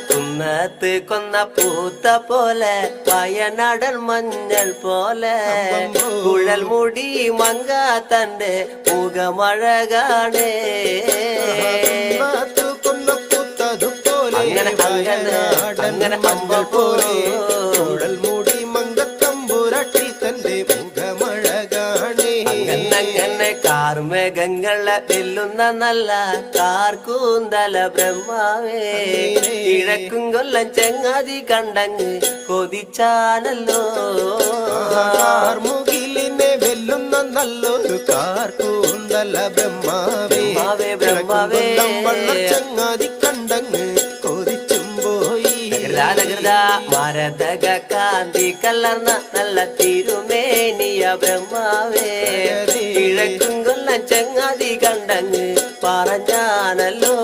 കുന്നത്ത് കൊന്ന പൂത്ത പോലെ വയനാടൻ മഞ്ഞൾ പോലെ കുഴൽ മുടി മങ്ക തന്റെ മുഖമഴകാണേ അങ്ങനെ അങ്ങനെ അങ്ങനെ അമ്പ പോലെ കുഴൽ മുടി മങ്കത്തമ്പുരട്ടി തന്റെ മുഖമഴകാണേ അങ്ങനെ കാർമേഘങ്ങളെ വെല്ലുന്ന നല്ല കാർക്കൂന്തല ബ്രഹ്മാവേ കിഴക്കും കൊല്ലം ചെങ്ങാതി കണ്ടങ്ങ് കൊതിച്ചാനല്ലോ മുകിലിനെ വെല്ലുന്ന നല്ലൊരു കാർക്കൂന്തല ബ്രഹ്മാവേ ബ്രഹ്മാവേ ചങ്ങാതി കണ്ടങ്ങ് കൊതിച്ചും പോയി മരതക കാന്തി കലർന്ന നല്ല തിരുമേനിയ ബ്രഹ്മാവേ കിഴക്കും കൊല്ലം ചെങ്ങാതി കണ്ടങ്ങ് പറഞ്ഞാനല്ലോ